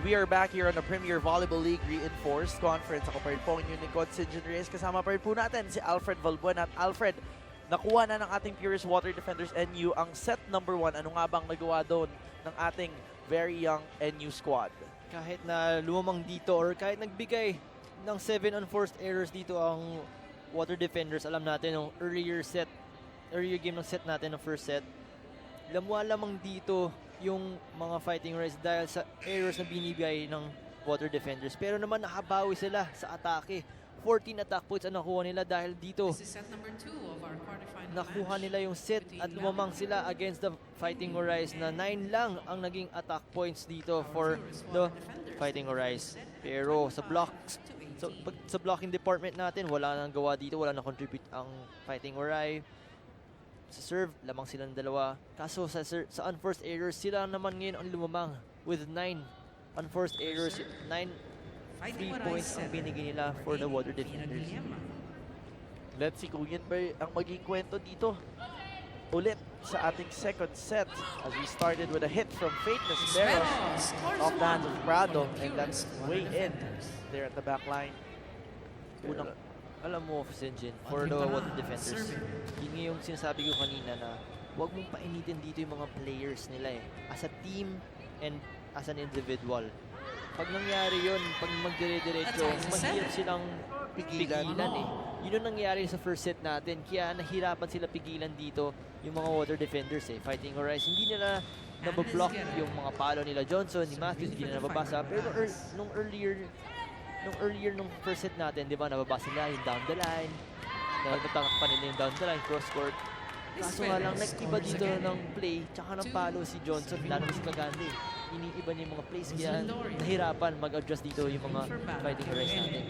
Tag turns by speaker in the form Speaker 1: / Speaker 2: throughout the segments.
Speaker 1: we are back here on the Premier Volleyball League Reinforced Conference. Ako pa rin po ang inyong lingkod, si Jun Reyes. Kasama pa rin po natin si Alfred Valbuena. At Alfred, nakuha na ng ating Purest Water Defenders NU ang set number 1. Ano nga bang nagawa doon ng ating very young NU squad?
Speaker 2: Kahit na lumamang dito or kahit nagbigay ng 7 unforced errors dito ang Water Defenders, alam natin yung earlier game ng set natin, ng first set, lamang dito yung mga Fighting Warays dahil sa errors na binibigay ng Water Defenders. Pero naman nakabawi sila sa atake. 14 attack points ang nakuha nila dahil dito nakuha nila yung set at lumamang sila against the Fighting Warays na 9 lang ang naging attack points dito for the Fighting Warays. Pero sa blocks, sa blocking department natin, wala nang gawa dito, wala nang contribute ang Fighting Waray. Sa serve, lamang silang dalawa. Kaso sa unforced errors, sila naman ngayon ang lumamang with 9 unforced errors. 9 free points ang binigay nila for the Water Defenders.
Speaker 1: Let's see kung yan ba ang maging kwento dito. Ulit sa ating second set as we started with a hit from Fate Nasperos off the hands of Prado, and that's way in there at the back line.
Speaker 2: Unang alam mo, Senjin, for the Water Defenders, yun nga yung sinasabi ko kanina na huwag mong painitin dito yung mga players nila eh. As a team and as an individual. Pag nangyari yun, pag magdire-diretso, mahirap silang pigilan eh. Yun yung nangyari sa first set natin. Kaya nahirapan sila pigilan dito yung mga Water Defenders eh. Fighting Warays, hindi nila nabablock yung mga palo nila Johnson, ni Matthews, hindi na nababasa. Pero nung earlier nung first set natin, di ba, nababasa nila yung down the line. Nagtatakpan nila yung down the line, cross court. Kaso nga lang, nag-iba dito ng play, tsaka ng palo si Johnson, lalo si Kagande. Iniiba niya yung mga plays, kaya nahirapan mag-adjust dito yung mga Fighting Warays natin.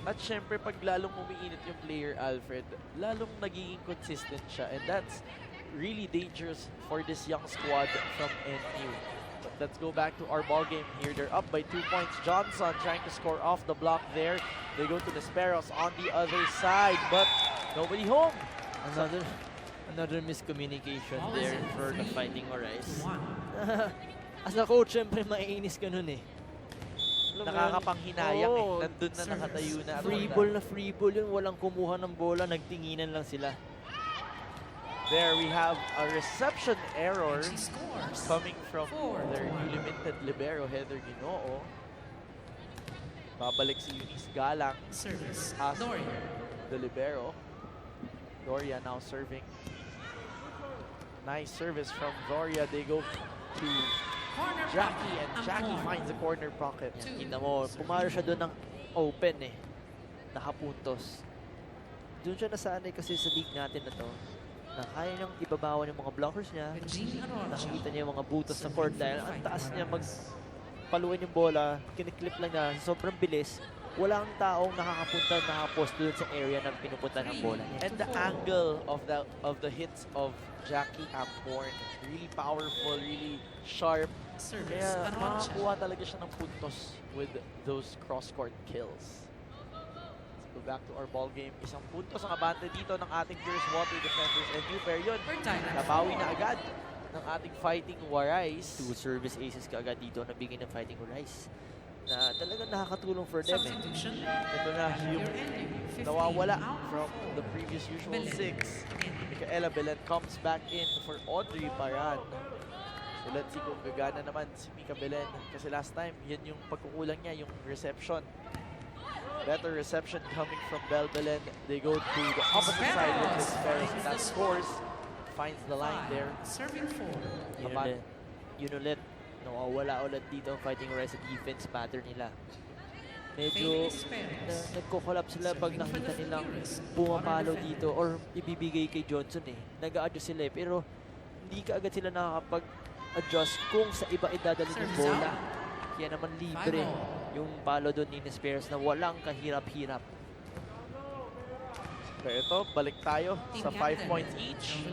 Speaker 1: At syempre, pag lalong umiinit yung player, Alfred, lalong nagiging consistent siya. And that's really dangerous for this young squad from NU. But let's go back to our ball game here. They're up by 2 points. Johnson trying to score off the block there. They go to the Sparrows on the other side, but nobody home.
Speaker 2: Another miscommunication there for the Fighting Warays. As a coach, syempre maiinis ka nun eh.
Speaker 1: Nakakapanghinayang eh. Nandun na nakatayo na.
Speaker 2: Free ball yun. Walang kumuha ng bola. Nagtinginan lang sila.
Speaker 1: There we have a reception error coming from their limited libero, Heather Ginoo. Babalik si Eunice Galang as the libero. Doria now serving. Nice service from Doria. They go to Jackie, and Jackie finds the corner pocket.
Speaker 2: Kita mo, pumaro siya doon ng open eh. Nakapuntos. Doon siya nasanay kasi sa league natin na to. Na kaya niyang ibabawan yung mga blockers niya. Nakikita niya yung mga butos sa court dahil ang taas niya magpaluin yung bola. Kiniklip lang niya. Sobrang bilis. Walang taong nakakapunta, nakapost doon sa area na pinupunta ng bola niya.
Speaker 1: And the angle of the hits of Jackie Amborn, really powerful, really sharp. Kaya makakuha talaga siya ng puntos with those cross-court kills. Let's go back to our ball game. Isang puntos ang abante dito ng ating Purest Water Defenders, and new pair yun. Nabawi na agad ng ating Fighting Warays.
Speaker 2: 2 service aces ka agad dito na bigay ng Fighting Warays. Na talagang nakakatulong for them eh.
Speaker 1: Ito na yung nawawala from the previous usual 6. Micaela Belen comes back in for Audrey Paran. So let's see kung gagana naman si Mika Belen. Kasi last time, yan yung pagkukulang niya, yung reception. Better reception coming from Bel Belen. They go to the opposite side with his Ferris. That scores. Finds the line there.
Speaker 2: Yun ulit. Nawawala ulit dito ang Fighting Warays sa defense pattern nila. Medyo nagko-collapse sila pag nakita nilang pumapalo dito or ibibigay kay Johnson eh. Nag-a-adjust sila eh. Pero hindi ka agad sila nakakapag-adjust kung sa iba idadalhin yung bola. Kaya naman libre yung palo doon ni Nesperos na walang kahirap-hirap.
Speaker 1: Pero ito, balik tayo sa 5 points each.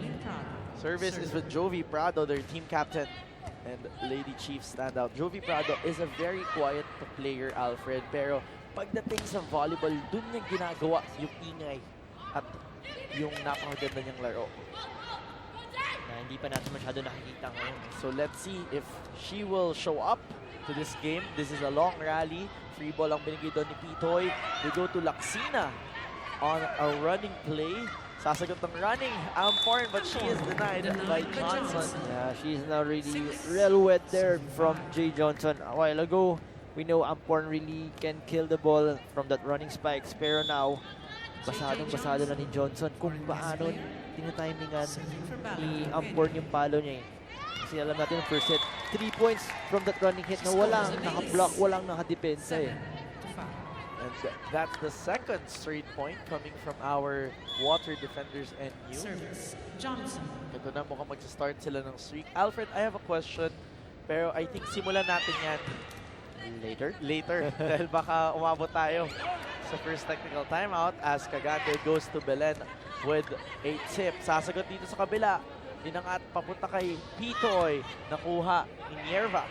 Speaker 1: Service is with Jovi Prado, their team captain and Lady Chief standout. Jovi Prado is a very quiet player, Alfred. Pero pagdating sa volleyball, dun niya ginagawa yung ingay at yung napakaganda niyang laro.
Speaker 2: Na hindi pa natin masyado nakikita ngayon.
Speaker 1: So let's see if she will show up to this game. This is a long rally. Free ball ang binigay doon ni Pitoy. They go to Laksina on a running play. Sasagot ng running Amporn, but she is denied by Johnson.
Speaker 2: Yeah, she's now really real wet there from Jay Johnson. A while ago, we know Amporn really can kill the ball from that running spikes. Pero now, basado na ni Johnson kung paano tinatimingan ni Amporn yung palo niya eh. Kasi alam natin yung first set, 3 points from that running hit na walang naka-block, walang naka-depensa eh.
Speaker 1: And that's the second straight point coming from our water defenders and you. Ito na, mukhang mag-start sila ng streak. Alfred, I have a question, pero I think simulan natin yan later. Dahil baka umabot tayo sa first technical timeout as Cagante goes to Belen with a tip. Sasagot dito sa kabila. Dinangat papunta kay Pitoy. Nakuha ni Nierva.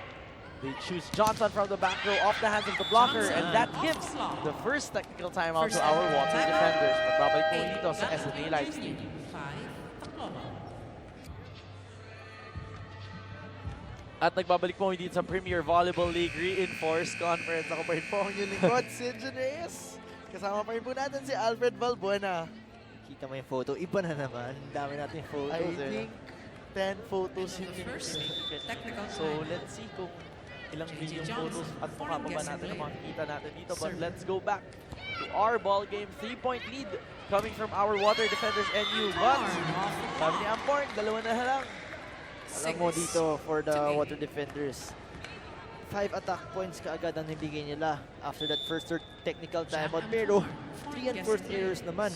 Speaker 1: They choose Johnson from the back row off the hands of the blocker, and that gives the first technical timeout to our water defenders. Magbabalik po dito sa SNA Livestream. At nagbabalik po dito sa Premier Volleyball League Reinforced Conference. Ako pa rin po ang inyong lingkod, Sinjin Reyes. Kasama pa rin po natin si Alfred Valbuena.
Speaker 2: Kita mo yung photo, iba na naman. Dami natin photos.
Speaker 1: I think 10 photos yung So let's see kung ilang billion photos at mukha pa ba natin ang makikita natin dito. But let's go back to our ball game. 3-point lead coming from our water defenders NU. But sabi ni Amporn, dalawa na lang.
Speaker 2: Alam mo dito for the water defenders, 5 attack points kaagad ang nabigay nila after that first technical timeout. Pero 3 and 4th errors naman.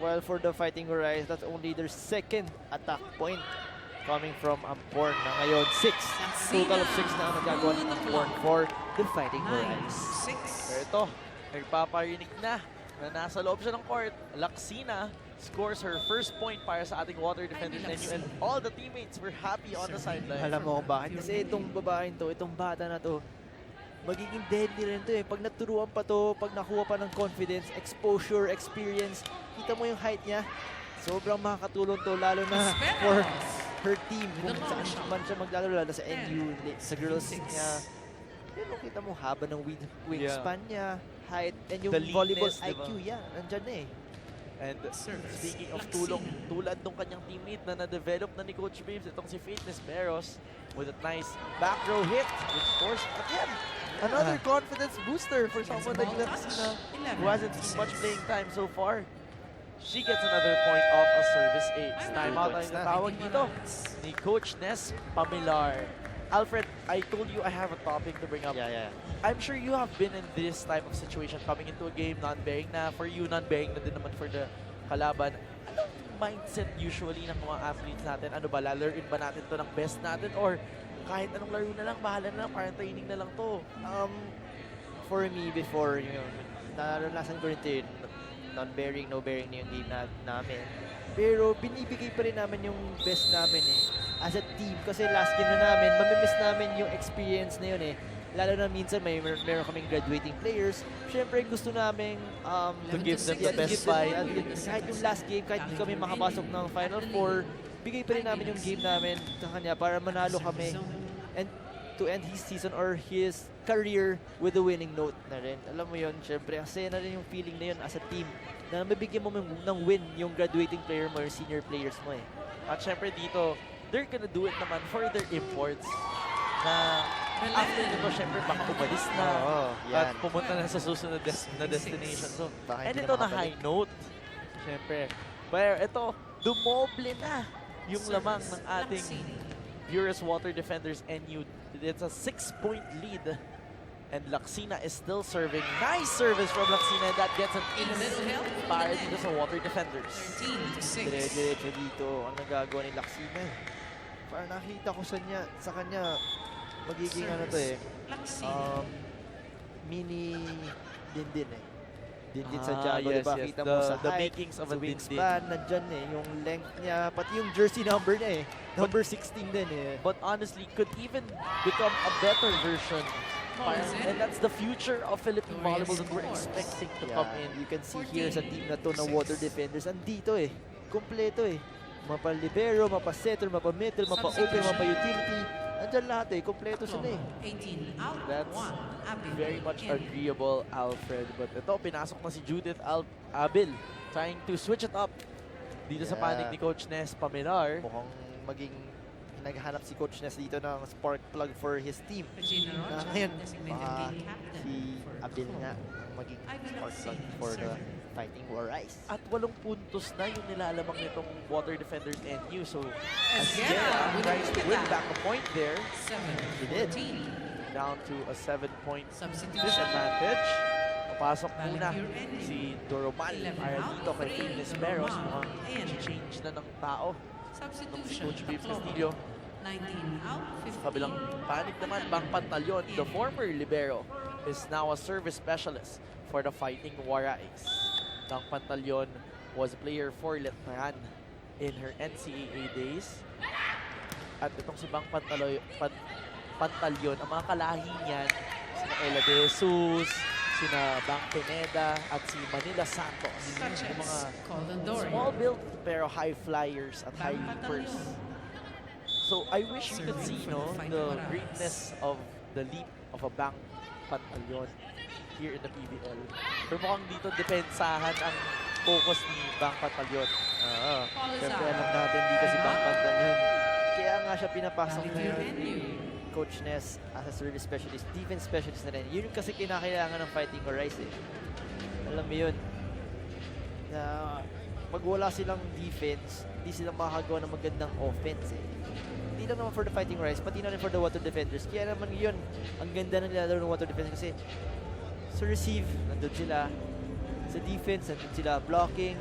Speaker 2: While for the Fighting Warays, that's only their second attack point coming from Amporn na ngayon 6. Total of 6 na ang nagagawa ng Amporn for the Fighting Warays.
Speaker 1: Pero ito, nagpaparinig na nasa loob siya ng court. Laksina scores her first point para sa ating water defenders NU, and all the teammates were happy on the sideline.
Speaker 2: Alam mo kung bakit? Kasi itong babaeng to, itong bata na to, magiging deadly rin to eh. Pag naturuan pa to, pag nakuha pa ng confidence, exposure, experience, kita mo yung height niya, sobrang makakatulong to, lalo na for her team, kung saan man siya maglalaro, lalo sa NU, sa girls niya. Pero kita mo, haba ng wingspan niya, height, and yung volleyball IQ, yeah, nandyan na eh.
Speaker 1: And speaking of tulong, tulad nung kanyang teammate na na-develop na ni Coach Babes, itong si Faithness Meros with a nice back row hit, which forced again another confidence booster for someone like Laksina who hasn't seen much playing time so far. She gets another point off a service ace. Timeout ang natawag dito ni Coach Nes Pamilar. Alfred, I told you I have a topic to bring up.
Speaker 2: Yeah.
Speaker 1: I'm sure you have been in this type of situation, coming into a game, non-bearing na for you, non-bearing na din naman for the kalaban. Anong mindset usually ng mga athletes natin? Ano ba, lalaroin ba natin to ng best natin? Or kahit anong laro na lang, bahala na lang, parang training na lang to?
Speaker 2: For me, before, yung naranasan ko rin ito, non-bearing, no-bearing na yung game namin. Pero binibigay pa rin namin yung best namin eh. As a team, kasi last game na namin, mamimiss namin yung experience na yun eh. Lalo na minsan meron kaming graduating players. Siyempre gusto namin
Speaker 1: to give them the best fight.
Speaker 2: Kahit yung last game, kahit hindi kami makapasok ng Final Four, bigay pa rin namin yung game namin sa kanya para manalo kami. And to end his season or his career with a winning note na rin. Alam mo yun, siyempre, kasi na rin yung feeling na yun as a team na mabibigyan mo ng win yung graduating player mo or senior players mo eh.
Speaker 1: At siyempre dito, they're gonna do it naman for their imports na after nito, syempre baka umalis na at pumunta na sa susunod na destination. So, and ito na high note, syempre. Pero ito, dumoble na yung lamang ng ating Purest Water Defenders NU. It's a 6-point lead. And Laksina is still serving. Nice service from Laksina. That gets an ace para dito sa Water Defenders.
Speaker 2: Dire-diretso dito ang nagagawa ni Laksina eh. Para nakita ko sa kanya, magiging ano to eh, mini din eh. Din sa Jago,
Speaker 1: yes,
Speaker 2: diba?
Speaker 1: yes.
Speaker 2: Kita mo sa
Speaker 1: the
Speaker 2: height,
Speaker 1: makings of
Speaker 2: sa
Speaker 1: a
Speaker 2: wingspan, nandyan eh. Yung length niya, pati yung jersey number niya eh. Number 16 din eh.
Speaker 1: But honestly, could even become a better version. And that's the future of Philippine volleyball that we're expecting to come in.
Speaker 2: You can see here sa team na to na water defenders, andito eh. Kompleto eh. Mapa libero, mapa setter, mapa middle, mapa open, mapa utility. Nandyan lahat eh. Kompleto sila eh.
Speaker 3: 18 out.
Speaker 1: That's
Speaker 3: 1. Abel.
Speaker 1: very much
Speaker 3: in.
Speaker 1: agreeable, Alfred. But ito, pinasok na si Judith Abil. Trying to switch it up dito sa panig ni Coach Nes Paminar.
Speaker 2: Mukhang maging naghanap si Coach Nes dito ng spark plug for his team.
Speaker 3: Regina
Speaker 2: Na
Speaker 3: Rocha,
Speaker 2: ngayon,
Speaker 3: designated
Speaker 2: baka
Speaker 3: game captain
Speaker 2: si
Speaker 3: for
Speaker 2: Abil
Speaker 3: Tacloban.
Speaker 2: nga ang maging
Speaker 3: Ivan
Speaker 2: spark plug
Speaker 3: Alcine,
Speaker 2: for the
Speaker 3: serving.
Speaker 2: Fighting Warays.
Speaker 1: At 8 puntos na yung nilalamang nitong Water Defenders NU. So,
Speaker 3: Esguerra
Speaker 1: Esguerra
Speaker 3: with
Speaker 1: tries to
Speaker 3: the
Speaker 1: win
Speaker 3: back.
Speaker 1: back a point there.
Speaker 3: 7.
Speaker 2: He did.
Speaker 3: 14.
Speaker 1: Down to a 7-point
Speaker 3: Substitution.
Speaker 1: disadvantage. Papasok muna
Speaker 3: BaliPure ending.
Speaker 1: si Doromal
Speaker 3: 11
Speaker 1: para
Speaker 3: out.
Speaker 1: dito kay Fitness Peros.
Speaker 3: Doromal
Speaker 1: Mukhang
Speaker 3: in.
Speaker 1: change na ng tao. Si
Speaker 3: Substitution.
Speaker 1: Coach Vives
Speaker 3: Tacloban.
Speaker 1: Castillo.
Speaker 3: 19 out.
Speaker 1: Sa kabilang panig naman, Bang Pantalyon, the former libero, is now a service specialist for the Fighting Warays. Bang Pantalyon was a player for Letran in her NCAA days. At itong si Bang Pantalyon, ang mga kalahi niyan, sina Ella De Jesus, sina Bang Pineda, at si Manila Santos. Yung mga
Speaker 3: Colin Dory.
Speaker 1: small build pero high flyers at high
Speaker 3: Bang
Speaker 1: leapers.
Speaker 3: Pantalyon.
Speaker 1: So I wish you could
Speaker 3: Serving
Speaker 1: see,
Speaker 3: for
Speaker 1: no,
Speaker 3: the Fighting
Speaker 1: the
Speaker 3: Warays.
Speaker 1: greatness of the leap of a Bang Pantalyon here in the PVL. Pero mukhang dito depensahan ang focus ni Bang Pantalyon.
Speaker 2: Oo.
Speaker 3: Call is
Speaker 2: Siyempre
Speaker 3: out.
Speaker 2: alam natin dito si Bang Pantalyon. Kaya nga siya pinapasok
Speaker 3: BaliPure
Speaker 2: ngayon
Speaker 3: NU.
Speaker 2: ni Coach Nes as a service specialist, defense specialist na rin. Yun yung kasi kinakailangan ng Fighting Warays eh. Alam mo yun, na pag wala silang defense, hindi sila makakagawa ng magandang offense eh. Hindi lang naman for the Fighting Warays, pati na rin for the Water Defenders. Kaya naman yun, ang ganda na nilalaro ng Water Defenders kasi sa receive, nandun sila. Sa defense, nandun sila. Blocking,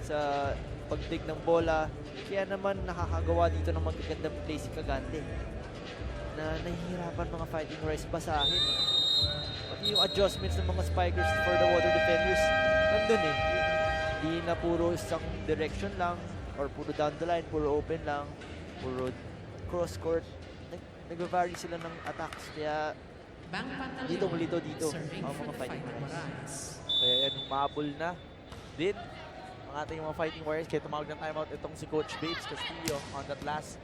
Speaker 2: sa pagdig ng bola. Kaya naman nakakagawa dito ng magagandang play si Cagante na nahihirapan mga Fighting Warays basahin. Pati yung adjustments ng mga spikers for the Water Defenders, nandun eh. Hindi na puro isang direction lang or puro down the line, puro open lang, puro cross court. Nag-vary sila ng attacks. Kaya
Speaker 3: Bang Pantalyon.
Speaker 2: dito mulito dito
Speaker 3: Serving
Speaker 2: ang
Speaker 3: for
Speaker 2: mga
Speaker 3: the
Speaker 2: Fighting
Speaker 3: Fighting
Speaker 2: Warays.
Speaker 3: Warays.
Speaker 1: Kaya yan, humabol na din ang ating mga Fighting Warriors. Kaya tumawag ng timeout itong si Coach Babes Castillo on that last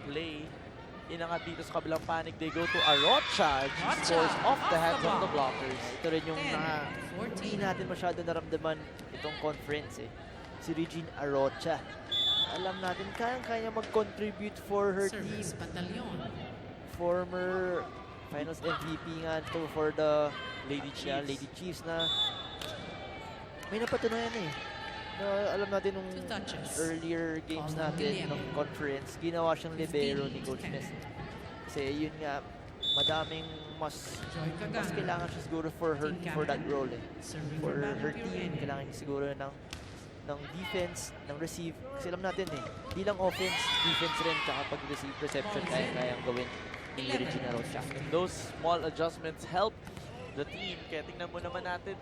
Speaker 1: play. Inangat dito sa kabilang panig. They go to Arocha. She
Speaker 3: Arocha,
Speaker 1: scores off the
Speaker 3: off
Speaker 1: hands
Speaker 3: the
Speaker 1: of the
Speaker 3: ball.
Speaker 1: blockers.
Speaker 2: Ito rin yung
Speaker 3: 10,
Speaker 2: hindi
Speaker 3: 14.
Speaker 2: natin masyado naramdaman itong conference eh. Si Regine Arocha. Alam natin, kayang-kaya mag-contribute for her team.
Speaker 3: Service Pantalyon.
Speaker 2: Former finals MVP nga to for the
Speaker 1: Lady
Speaker 2: yeah,
Speaker 1: Chiefs.
Speaker 2: Lady Chiefs na may napatunayan eh. Na alam natin nung
Speaker 3: 2 touches.
Speaker 2: earlier games
Speaker 3: Paul
Speaker 2: natin
Speaker 3: Guillermo.
Speaker 2: ng conference, ginawa siyang libero ni
Speaker 3: 15
Speaker 2: Coach
Speaker 3: to 10.
Speaker 2: Nes. Kasi yun nga, madaming mas
Speaker 3: Joy Cagante.
Speaker 2: kailangan siya siguro for
Speaker 3: Team
Speaker 2: that
Speaker 3: captain.
Speaker 2: role eh.
Speaker 3: Serving
Speaker 2: For her
Speaker 3: BaliPure
Speaker 2: team,
Speaker 3: NU.
Speaker 2: kailangan niya siguro ng defense, ng receive. Kasi alam natin eh, di lang offense, defense rin, tsaka pag-receive reception, kaya-kayang gawin ni
Speaker 3: 11.
Speaker 2: Regina Rocha.
Speaker 1: And those small adjustments help the team. Kaya tingnan naman natin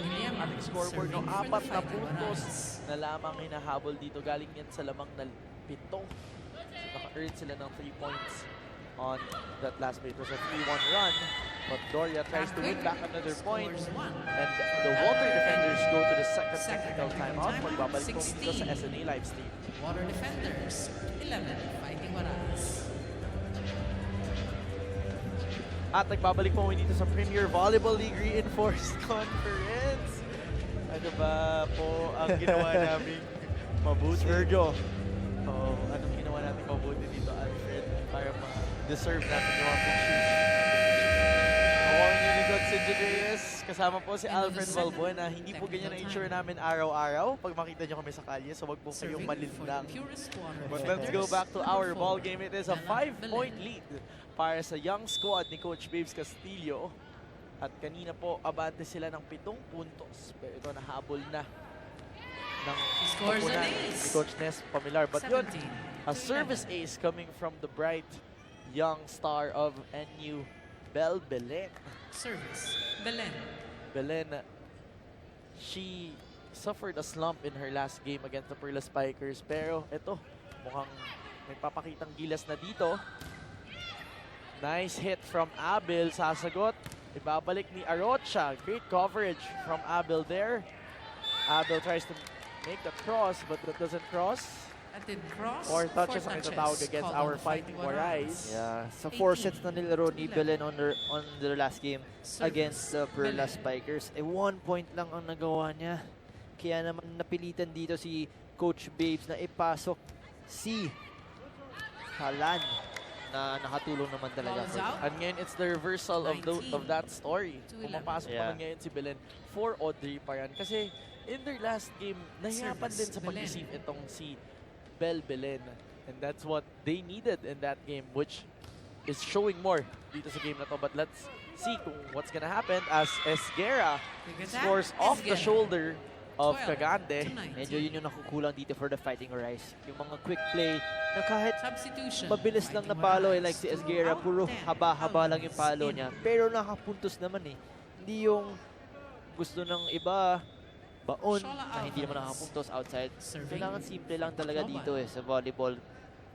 Speaker 1: yung ating scoreboard. No, 4 na puntos na lamang hinahabol dito. Galing yan sa lamang na 7. So, naka-earn sila ng 3 points on that last play. It was a 3-1 run. But Doria tries to win back another point.
Speaker 3: Scores 1.
Speaker 1: And the Water Defenders go to the second
Speaker 3: Second
Speaker 1: technical
Speaker 3: technical
Speaker 1: timeout.
Speaker 3: timeout,
Speaker 1: Magbabalik po dito sa
Speaker 3: 16.
Speaker 1: SNA live stream.
Speaker 3: Water Defenders. 11. Fighting Warays.
Speaker 1: At nagbabalik po kami dito sa Premier Volleyball League Reinforced Conference. Ano ba po ang ginawa namin mabuti?
Speaker 2: Sergio.
Speaker 1: Oo, anong ginawa natin mabuti dito, Alfred, para ma-deserve natin yung mga shoes? Ako ang Unigods Engineers. Kasama po si Alfred Valbuena. Hindi po ganyan ang ensure namin araw-araw pag makita nyo kami sa kalye. So wag po kayong malinlang. But let's go back to our ball game. It is a 5-point lead para sa young squad ni Coach Babes Castillo. At kanina po, abante sila ng 7 puntos. Pero ito, nahabol na ng
Speaker 3: He scores an
Speaker 1: koponan
Speaker 3: ace.
Speaker 1: ni Coach Nes Pamilar. But yun,
Speaker 3: 17.
Speaker 1: a service ace coming from the bright young star of NU, Belen.
Speaker 3: Service. Belen.
Speaker 1: Belen, she suffered a slump in her last game against the Perla Spikers. Pero ito, mukhang may papakitang gilas na dito. Nice hit from Abel. Sasagot. Ibabalik ni Arocha. Great coverage from Abel there. Abel tries to make the cross, but that doesn't cross.
Speaker 3: Atid cross.
Speaker 1: 4 touches ang itatawag
Speaker 3: touches.
Speaker 1: against
Speaker 3: Called
Speaker 1: our
Speaker 3: on
Speaker 1: Fighting Warays.
Speaker 2: Yeah, sa 4 sets na nilaro ni
Speaker 3: 18.
Speaker 2: Belen on their last game against the Perla
Speaker 3: Belen.
Speaker 2: Spikers. 1 point lang ang nagawa niya. Kaya naman napilitan dito si Coach Babes na ipasok si Halan na nakatulong naman talaga.
Speaker 3: Balls out.
Speaker 1: And ngayon, it's the reversal of
Speaker 3: 19
Speaker 1: that story.
Speaker 3: to
Speaker 1: Pumapasok
Speaker 2: 11.
Speaker 1: naman ngayon si Belen for Audrey Paran. Kasi in their last game, nahirapan
Speaker 3: Service,
Speaker 1: din sa
Speaker 3: Belen.
Speaker 1: pag-receive itong si Belen. And that's what they needed in that game, which is showing more dito sa game na to. But let's see kung what's gonna happen as Esguerra
Speaker 3: Big attack.
Speaker 1: scores off the
Speaker 3: Esguerra.
Speaker 1: shoulder of
Speaker 3: 12
Speaker 1: Cagande.
Speaker 3: to 19.
Speaker 2: Medyo yun yung nakukulang dito for the Fighting Warays. Yung mga quick play na kahit
Speaker 3: Substitution.
Speaker 2: mabilis lang na palo like si Esguerra, puro haba-haba lang yung palo niya. Pero nakapuntos naman eh. Hindi yung gusto ng iba, baon, na hindi naman nakapuntos outside. Kailangan simple lang talaga dito eh sa volleyball.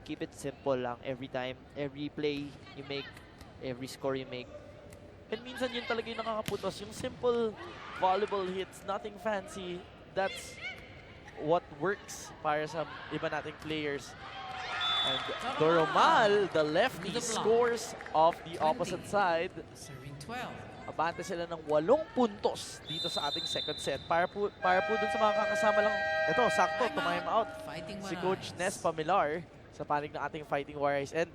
Speaker 2: Keep it simple lang every time, every play you make, every score you make.
Speaker 1: And minsan yun talaga yung nakakaputos. Yung simple volleyball hits, nothing fancy. That's what works para sa iba nating players. And Doromal, the lefty,
Speaker 3: With the block.
Speaker 1: scores off the
Speaker 3: 20.
Speaker 1: opposite side.
Speaker 3: Serving 12.
Speaker 1: Abante sila ng 8 puntos dito sa ating second set. Para po dun sa mga kakasama lang. Ito, sakto, time out.
Speaker 3: Fighting
Speaker 1: Si
Speaker 3: Warays.
Speaker 1: Coach Nes Pamilar sa panig ng ating Fighting Warays. And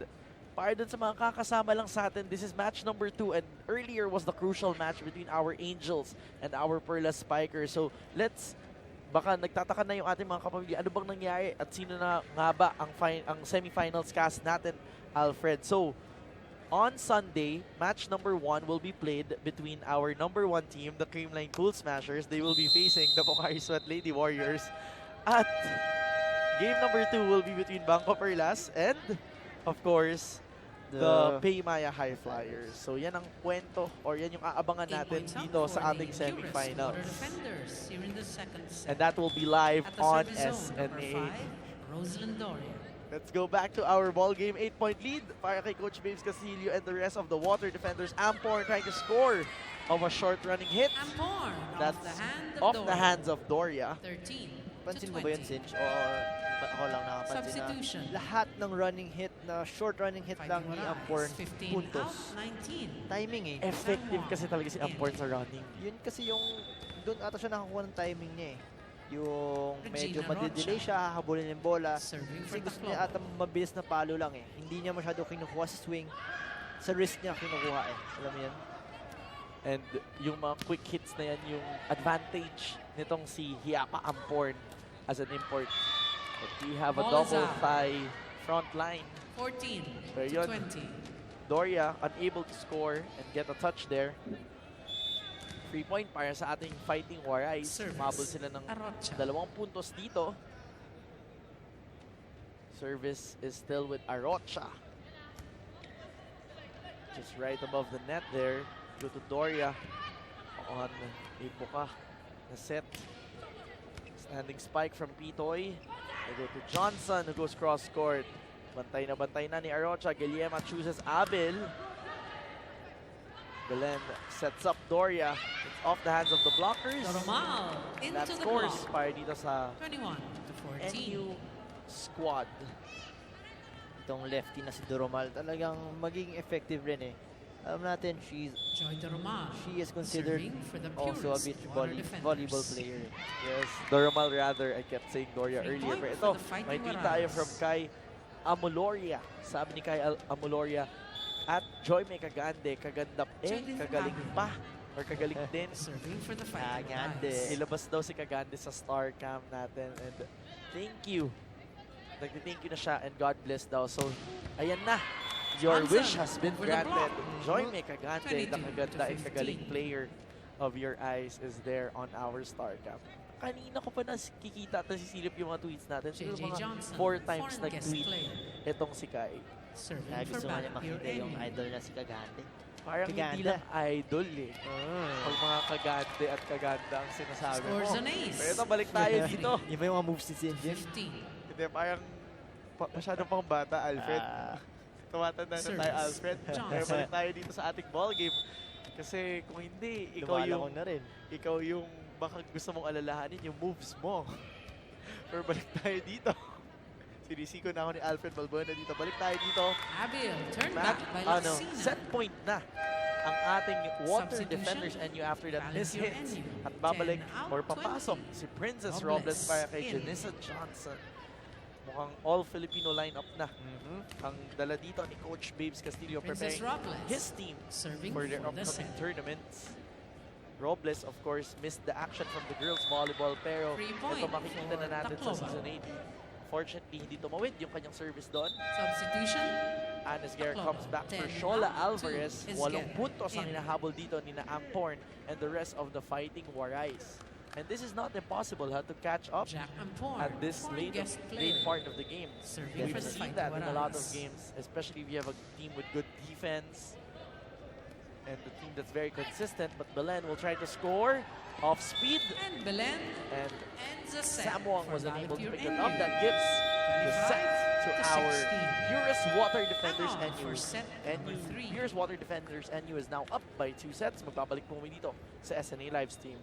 Speaker 1: para dun sa mga kakasama lang sa atin, this is match number 2. And earlier was the crucial match between our Angels and our Perla Spikers. So baka nagtataka na yung ating mga kapamilya, ano bang nangyari at sino na nga ba ang semifinals cast natin, Alfred. So, on Sunday, match number 1 will be played between our number 1 team, the Creamline Cool Smashers. They will be facing the Pocari Sweat Lady Warriors. At game number 2 will be between Bangko Perlas and, of course, the Paymaya High Flyers. So yan ang kwento or yan yung aabangan
Speaker 3: 8
Speaker 1: natin
Speaker 3: points up
Speaker 1: dito
Speaker 3: for
Speaker 1: sa
Speaker 3: the
Speaker 1: ating
Speaker 3: Purist Water
Speaker 1: semifinals.
Speaker 3: Defenders here in the second set.
Speaker 1: And that will be live
Speaker 3: At the
Speaker 1: on
Speaker 3: service zone, number
Speaker 1: SNA.
Speaker 3: 5, Rosalind Doria.
Speaker 1: Let's go back to our ball game. 8-point lead para kay Coach Babes Castillo and the rest of the Water Defenders. Ampor trying to score of a short running hit.
Speaker 3: Amporn
Speaker 1: That's
Speaker 3: off
Speaker 1: off
Speaker 3: the hand of
Speaker 1: the
Speaker 3: Doria.
Speaker 1: hands of Doria.
Speaker 3: 13
Speaker 2: Pansin
Speaker 3: to
Speaker 2: mo ba yun,
Speaker 3: 20.
Speaker 2: Cinch? O ako lang nakapansin
Speaker 3: Substitution.
Speaker 2: na lahat ng running hit na short running hit lang
Speaker 3: Fighting
Speaker 2: ni
Speaker 3: Warays,
Speaker 2: Amporn
Speaker 3: 15
Speaker 2: puntos.
Speaker 3: out, 19.
Speaker 2: Timing eh.
Speaker 1: Effective kasi talaga si Ampor sa running.
Speaker 2: Yun kasi yung doon ata siya nakakuha ng timing niya eh. Yung medyo
Speaker 3: Regina
Speaker 2: madidelay
Speaker 3: Rocha.
Speaker 2: siya, hahabulin yung bola.
Speaker 3: Serving
Speaker 2: Kasi
Speaker 3: for
Speaker 2: gusto niya ata
Speaker 3: Tacloban.
Speaker 2: mabilis na palo lang eh. Hindi niya masyado kinukuha sa swing. Sa wrist niya kinukuha eh. Alam mo yan?
Speaker 1: And yung mga quick hits na yan, yung advantage nitong si Hiapa Amporn as an import. But we have a
Speaker 3: Ball is
Speaker 1: double
Speaker 3: out.
Speaker 1: thigh front line.
Speaker 3: 14
Speaker 1: Pero
Speaker 3: to
Speaker 1: yun,
Speaker 3: 20.
Speaker 1: Doria unable to score and get a touch there. 3 point para sa ating Fighting Warays.
Speaker 3: Service.
Speaker 1: Mabul sila ng
Speaker 3: Arocha.
Speaker 1: 2 puntos dito. Service is still with Arocha. Just right above the net there. Go to Doria on a buka na set. Standing spike from Pitoy. They go to Johnson who goes cross court. Bantay na ni Arocha. Guillema chooses Abel. Belen sets up Doria. It's off the hands of the blockers.
Speaker 3: Doromal into
Speaker 1: That
Speaker 3: the
Speaker 1: scores
Speaker 3: block.
Speaker 1: para dito sa
Speaker 3: 21 to 14.
Speaker 1: NU squad.
Speaker 2: Itong lefty na si Doromal talagang maging effective rin eh. Alam natin, she is considered
Speaker 3: Serving for the
Speaker 2: also a
Speaker 3: Purist
Speaker 2: beach
Speaker 3: Water Defenders.
Speaker 2: volleyball player.
Speaker 1: Yes, Doromal rather. I kept saying Doria
Speaker 3: 3
Speaker 1: earlier.
Speaker 3: point
Speaker 1: Pero
Speaker 3: for
Speaker 1: ito,
Speaker 3: the Fighting
Speaker 1: may tweet tayo
Speaker 3: Warays.
Speaker 1: from Kai Amuloria. Sabi ni Kai Amuloria, at Joy may kagande, kaganda kagaling pa. Or kagaling din.
Speaker 3: Serving for the Fighting
Speaker 2: Kagande.
Speaker 3: Warays.
Speaker 1: Ilabas daw si Kagande sa star cam natin. And thank you. Nag-thank you na siya and God bless daw. So, ayan na. Your
Speaker 3: Johnson
Speaker 1: wish has been
Speaker 3: over the
Speaker 1: granted.
Speaker 3: block.
Speaker 1: Joy may Kagande, the
Speaker 3: 22
Speaker 1: kaganda
Speaker 3: to
Speaker 1: and kagaling
Speaker 3: 15.
Speaker 1: player of your eyes is there on our star cam. Kanina ko pa nakikita at nasisilip yung mga tweets natin. Siguro
Speaker 3: JJ
Speaker 1: mga
Speaker 3: Johnson,
Speaker 1: 4 times
Speaker 3: foreign guest
Speaker 1: nag-tweet
Speaker 3: player.
Speaker 1: itong si Kai.
Speaker 3: Serving
Speaker 2: Kaya
Speaker 3: for
Speaker 2: gusto nga niya
Speaker 3: BaliPure
Speaker 2: makita yung
Speaker 3: NU.
Speaker 2: idol na si Kagande.
Speaker 1: Parang hindi
Speaker 2: Kaganda.
Speaker 1: lang idol eh. Pag mga Kagande at Kaganda ang sinasabi mo.
Speaker 3: Scores an ace.
Speaker 1: Pero ito, balik tayo dito.
Speaker 2: Iba yung mga moves ni Sinjin.
Speaker 3: 15.
Speaker 1: Hindi, parang masyadong pang bata, Alfred. Tumatanda na tayo,
Speaker 3: Service.
Speaker 1: Alfred.
Speaker 3: Johnson.
Speaker 1: Pero balik tayo dito sa ating ball game. Kasi kung hindi,
Speaker 2: Lumalangon na rin.
Speaker 1: ikaw yung baka gusto mong alalahanin yung moves mo. Pero balik tayo dito Tinisiko na ako ni Alfred Balbuena dito. Balik tayo dito.
Speaker 3: Abiel, turned back by Lucina.
Speaker 1: Set point na ang ating water
Speaker 3: Substitution.
Speaker 1: defenders and you after that miss
Speaker 3: BaliPure
Speaker 1: hits.
Speaker 3: NU.
Speaker 1: At babalik
Speaker 3: 10 out,
Speaker 1: or papasok
Speaker 3: 20.
Speaker 1: si Princess
Speaker 3: Robles
Speaker 1: Robles para kay
Speaker 3: in.
Speaker 1: Janissa Johnson. Mukhang all-Filipino lineup na. Ang dala dito ni Coach Babes Castillo
Speaker 3: Princess
Speaker 1: preparing
Speaker 3: Robles.
Speaker 1: his team
Speaker 3: Serving
Speaker 1: for their
Speaker 3: for the
Speaker 1: upcoming
Speaker 3: set.
Speaker 1: tournaments. Robles, of course, missed the action from the girls volleyball pero
Speaker 3: 3 point
Speaker 1: ito makikita na
Speaker 3: for
Speaker 1: natin sa
Speaker 3: Tacloban.
Speaker 1: Season 8. Fortunately, hindi tumawid yung kanyang service doon.
Speaker 3: Substitution.
Speaker 1: Anis Guerra
Speaker 3: Tacloban.
Speaker 1: comes back for
Speaker 3: 10
Speaker 1: Shola
Speaker 3: out,
Speaker 1: Alvarez.
Speaker 3: 2 is
Speaker 1: 8
Speaker 3: Guerra.
Speaker 1: puntos ang
Speaker 3: In.
Speaker 1: hinahabol dito ni na Amporn and the rest of the fighting Warays. And this is not impossible to catch up
Speaker 3: Jack Ampon.
Speaker 1: at this
Speaker 3: foreign guest
Speaker 1: late
Speaker 3: player.
Speaker 1: part of the game.
Speaker 3: Serving
Speaker 1: We've
Speaker 3: for the
Speaker 1: seen
Speaker 3: fight,
Speaker 1: that in a lot of
Speaker 3: Warays.
Speaker 1: games, especially if you have a team with good defense and the team that's very consistent. But Belen will try to score off speed,
Speaker 3: And Belen
Speaker 1: and
Speaker 3: ends the set.
Speaker 1: Samuang
Speaker 3: for
Speaker 1: was unable to
Speaker 3: BaliPure
Speaker 1: pick it
Speaker 3: NU.
Speaker 1: up. That gives the set to
Speaker 3: 25
Speaker 1: our
Speaker 3: 16.
Speaker 1: purest water defenders
Speaker 3: And on
Speaker 1: NU.
Speaker 3: for set number 3.
Speaker 1: Purest water defenders NU is now up by 2 sets. Magbabalik po kami dito sa SNA Live stream.